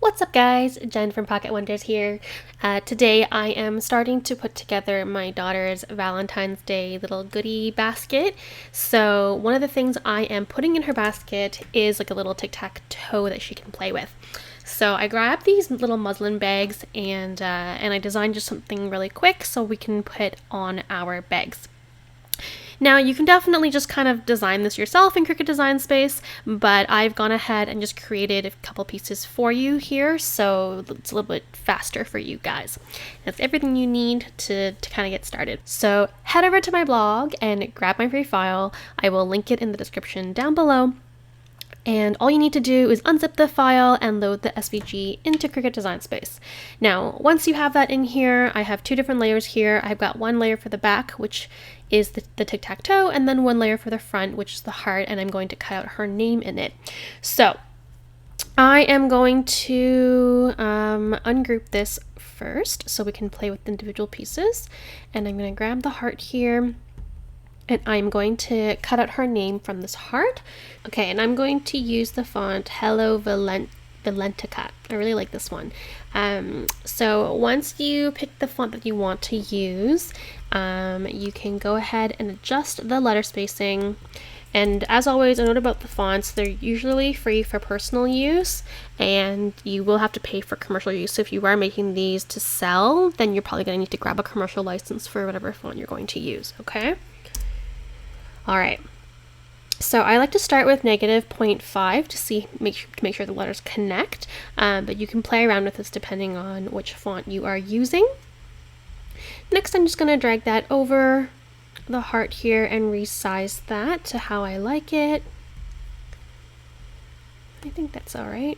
What's up guys, Jen from Pocket Wonders here. Today I am starting to put together my daughter's Valentine's Day little goodie basket. So one of the things I am putting in her basket is like a little tic-tac-toe that she can play with. So I grabbed these little muslin bags and I designed just something really quick so we can put on our bags. Now you can definitely just kind of design this yourself in Cricut Design Space, but I've gone ahead and just created a couple pieces for you here so it's a little bit faster for you guys. That's everything you need to kind of get started. So head over to my blog and grab my free file. I will link it in the description down below. And all you need to do is unzip the file and load the SVG into Cricut Design Space. Now, once you have that in here, I have two different layers here. I've got one layer for the back, which is the tic-tac-toe, and then one layer for the front, which is the heart, and I'm going to cut out her name in it. So, I am going to ungroup this first so we can play with individual pieces. And I'm going to grab the heart here. And I'm going to cut out her name from this heart. Okay, and I'm going to use the font Hello Valentica. I really like this one. So once you pick the font that you want to use, you can go ahead and adjust the letter spacing. And as always, a note about the fonts, they're usually free for personal use, and you will have to pay for commercial use. So if you are making these to sell, then you're probably going to need to grab a commercial license for whatever font you're going to use, okay? All right, so I like to start with -0.5 to make sure the letters connect, but you can play around with this depending on which font you are using. Next, I'm just going to drag that over the heart here and resize that to how I like it. I think that's all right.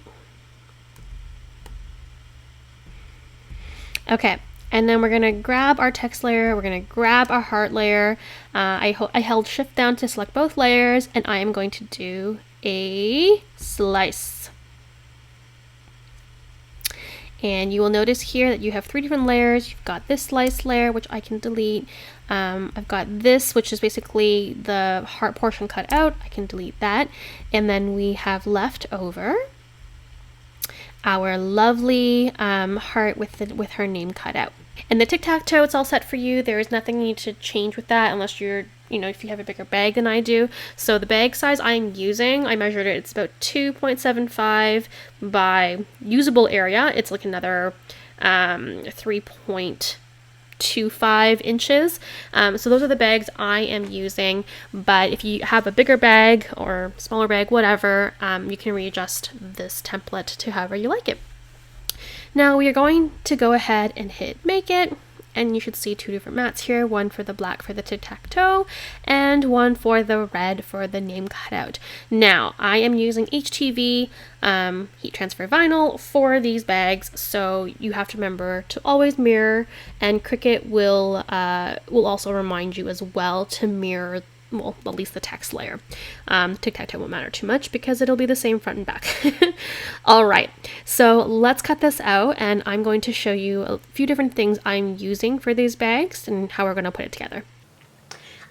Okay. And then we're going to grab our text layer, we're going to grab our heart layer. I held shift down to select both layers, and I am going to do a slice. And you will notice here that you have three different layers. You've got this slice layer, which I can delete. I've got this, which is basically the heart portion cut out. I can delete that. And then we have left over our lovely heart with her name cut out. And the tic-tac-toe, it's all set for you. There is nothing you need to change with that unless you're, if you have a bigger bag than I do. So the bag size I'm using, I measured it, it's about 2.75 by usable area. It's like another 3.25 inches. So those are the bags I am using, but if you have a bigger bag or smaller bag, whatever, you can readjust this template to however you like it. Now we are going to go ahead and hit make it, and you should see two different mats here, one for the black for the tic-tac-toe and one for the red for the name cutout. Now I am using HTV heat transfer vinyl for these bags, so you have to remember to always mirror, and Cricut will also remind you as well to mirror, well, at least the text layer. Tic-tac-toe won't matter too much because it'll be the same front and back. All right, so let's cut this out, and I'm going to show you a few different things I'm using for these bags and how we're going to put it together.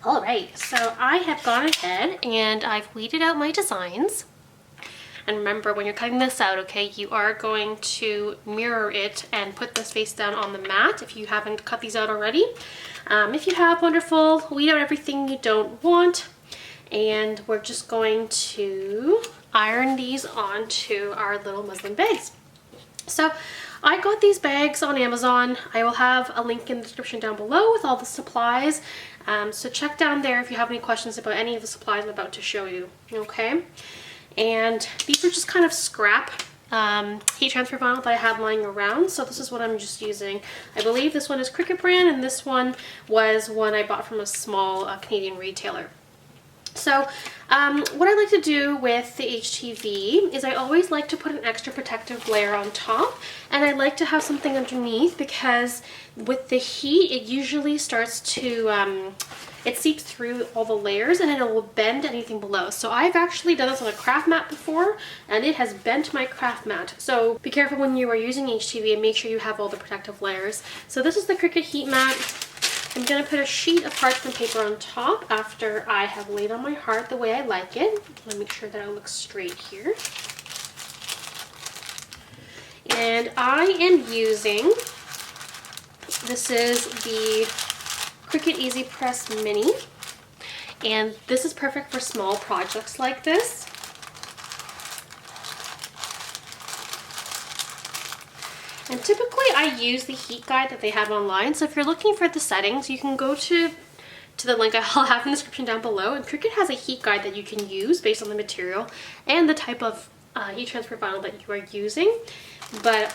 All right, so I have gone ahead and I've weeded out my designs. And remember, when you're cutting this out, okay, you are going to mirror it and put this face down on the mat if you haven't cut these out already. If you have, wonderful. Weed out everything you don't want. And we're just going to iron these onto our little muslin bags. So I got these bags on Amazon. I will have a link in the description down below with all the supplies. So check down there if you have any questions about any of the supplies I'm about to show you, okay? And these are just kind of scrap heat transfer vinyl that I have lying around, so this is what I'm just using. I believe this one is Cricut brand, and this one was one I bought from a small Canadian retailer. So what I like to do with the HTV is I always like to put an extra protective layer on top, and I like to have something underneath because with the heat it usually starts to it seeps through all the layers and it will bend anything below. So I've actually done this on a craft mat before, and it has bent my craft mat. So be careful when you are using HTV and make sure you have all the protective layers. So this is the Cricut heat mat. I'm going to put a sheet of parchment paper on top after I have laid on my heart the way I like it. I'm going to make sure that it looks straight here. And I am using, this is the Cricut Easy Press Mini, and this is perfect for small projects like this. And typically I use the heat guide that they have online, so if you're looking for the settings, you can go to the link I'll have in the description down below, and Cricut has a heat guide that you can use based on the material and the type of heat transfer vinyl that you are using. But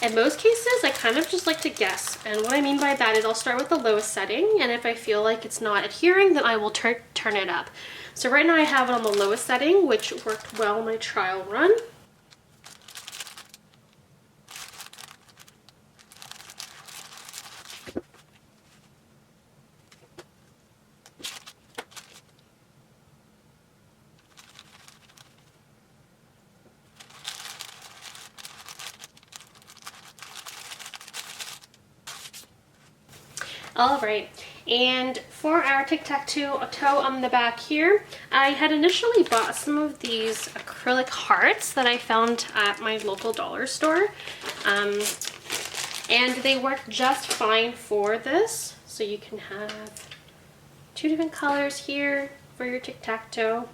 in most cases, I kind of just like to guess, and what I mean by that is I'll start with the lowest setting, and if I feel like it's not adhering, then I will turn it up. So right now I have it on the lowest setting, which worked well in my trial run. Alright, and for our tic-tac-toe on the back here, I had initially bought some of these acrylic hearts that I found at my local dollar store, and they work just fine for this. So you can have 2 different colors here for your tic-tac-toe.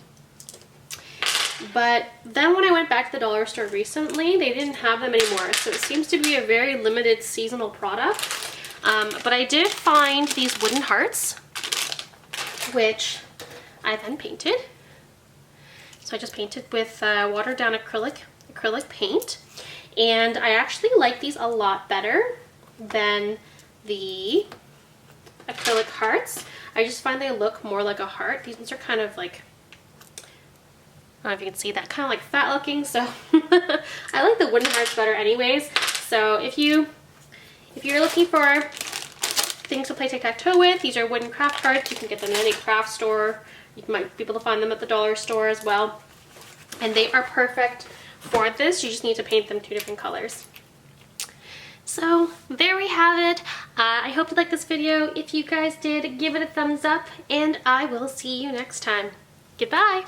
But then when I went back to the dollar store recently, they didn't have them anymore, so it seems to be a very limited seasonal product. But I did find these wooden hearts, which I then painted. So I just painted with watered down acrylic paint, and I actually like these a lot better than the acrylic hearts. I just find they look more like a heart. These ones are kind of like, I don't know if you can see that, kind of like fat looking, so I like the wooden hearts better anyways. So if you're looking for things to play tic-tac-toe with, these are wooden craft hearts. You can get them in any craft store. You might be able to find them at the dollar store as well. And they are perfect for this. You just need to paint them 2 different colors. So there we have it. I hope you liked this video. If you guys did, give it a thumbs up, and I will see you next time. Goodbye.